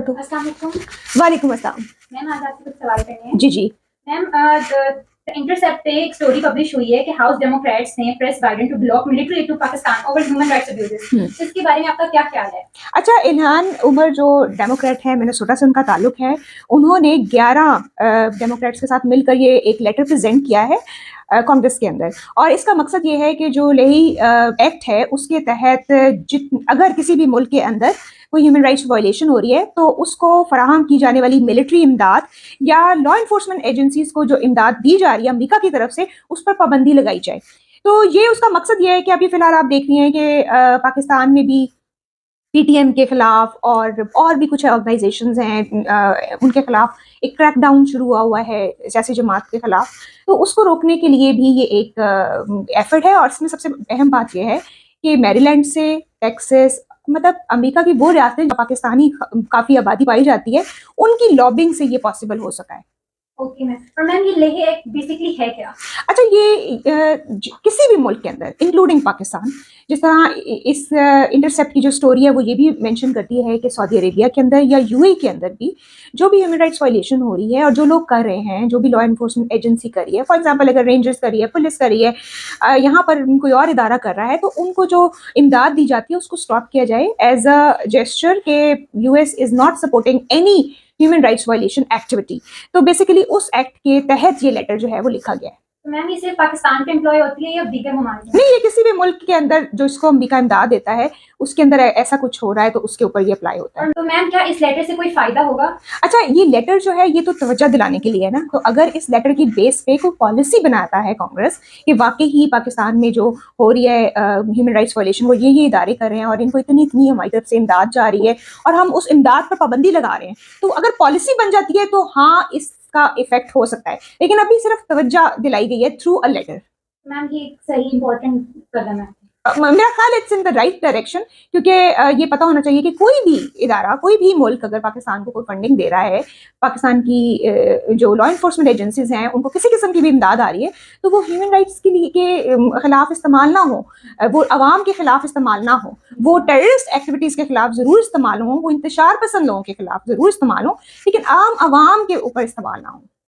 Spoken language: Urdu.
دو. السلام علیکم. وعلیکم السلام. میم آج آپ سے کچھ سوال کرنے ہیں. جی جی میم انٹرسیپٹ پہ ایک اسٹوری پبلش ہوئی ہے کہ ہاؤس ڈیموکریٹس نے press Biden to block military aid to Pakistan over human rights abuses. اس کے بارے میں آپ کا کیا خیال ہے؟ اچھا، الہان عمر جو ڈیموکریٹ ہے، منیسوٹا سے ان کا تعلق ہے، انہوں نے 11 ڈیموکریٹس کے ساتھ مل کر یہ ایک لیٹر پریزنٹ کیا ہے کانگریس کے اندر، اور اس کا مقصد یہ ہے کہ جو لیہی ایکٹ ہے اس کے تحت اگر کسی بھی ملک کے اندر کوئی ہیومن رائٹس وائلیشن ہو رہی ہے تو اس کو فراہم کی جانے والی ملٹری امداد یا لا انفورسمنٹ ایجنسیز کو جو امداد دی جا رہی ہے امریکہ کی طرف سے، اس پر پابندی لگائی جائے. تو یہ اس کا مقصد یہ ہے کہ ابھی فی الحال آپ دیکھ رہی ہیں کہ پاکستان میں بھی پی ٹی ایم کے خلاف اور بھی کچھ آرگنائزیشنز ہیں، ان کے خلاف ایک کریک ڈاؤن شروع ہوا ہے سیاسی جماعت کے خلاف. تو اس کو روکنے کے لیے بھی یہ ایک ایفرٹ ہے، اور اس میں سب سے اہم بات یہ ہے کہ میری لینڈ سے ٹیکسس، مطلب امریکہ کی وہ ریاستیں جو پاکستانی کافی آبادی پائی جاتی ہے، ان کی لابنگ سے یہ پاسبل ہو سکا ہے. Okay ma'am. اور میم یہ لیہی ایکٹ بیسکلی ہے کیا؟ اچھا، یہ کسی بھی ملک کے اندر انکلوڈنگ پاکستان، جس طرح اس انٹرسیپٹ کی جو سٹوری ہے وہ یہ بھی مینشن کرتی ہے کہ سعودی عربیہ کے اندر یا یو اے کے اندر بھی جو بھی ہیومن رائٹس وائلیشن ہو رہی ہے اور جو لوگ کر رہے ہیں، جو بھی لا انفورسمنٹ ایجنسی کر رہی ہے، فار ایگزامپل اگر رینجرز کر رہی ہے، پولیس کر رہی ہے، یہاں پر کوئی اور ادارہ کر رہا ہے، تو ان کو جو امداد دی جاتی ہے اس کو اسٹاپ کیا جائے ایز اے جیسچر کہ U S is not supporting any human rights violation activity. تو بیسیکلی اس ایکٹ کے تحت یہ لیٹر جو ہے وہ لکھا گیا ہے. میم یہ صرف پاکستان پہ امپلائی ہوتی ہے یا دیگر ممالک میں؟ نہیں، یہ کسی بھی ملک کے اندر جو اس کو امریکہ امداد دیتا ہے اس کے اندر ایسا کچھ ہو رہا ہے تو اس کے اوپر یہ اپلائی ہوتا ہے. تو میم کیا اس لیٹر سے کوئی فائدہ ہوگا؟ اچھا، یہ لیٹر جو ہے یہ تو توجہ دلانے کے لیے ہے نا. تو اگر اس لیٹر کی بیس پہ کوئی پالیسی بناتا ہے کانگریس کہ واقعی ہی پاکستان میں جو ہو رہی ہے ہیومن رائٹس وائلیشن، وہ یہ ادارے کر رہے ہیں اور ان کو اتنی ہماری طرف سے امداد جا رہی ہے اور ہم اس امداد پر پابندی لگا رہے ہیں، تو اگر پالیسی بن جاتی ہے تو ہاں اس کا افیکٹ ہو سکتا ہے. لیکن ابھی صرف توجہ دلائی گئی ہے تھرو اے لیٹر. میم یہ ایک صحیح امپورٹنٹ قدم ہے. میرا خیال it's in the right direction, کیونکہ یہ پتہ ہونا چاہیے کہ کوئی بھی ادارہ، کوئی بھی ملک اگر پاکستان کو کوئی فنڈنگ دے رہا ہے، پاکستان کی جو لا انفورسمنٹ ایجنسیز ہیں ان کو کسی قسم کی بھی امداد آ رہی ہے، تو وہ ہیومن رائٹس کے خلاف استعمال نہ ہو، وہ عوام کے خلاف استعمال نہ ہو، وہ ٹیررسٹ ایکٹیویٹیز کے خلاف ضرور استعمال ہوں، وہ انتشار پسند لوگوں کے خلاف ضرور استعمال ہوں، لیکن عام عوام کے اوپر استعمال نہ ہو.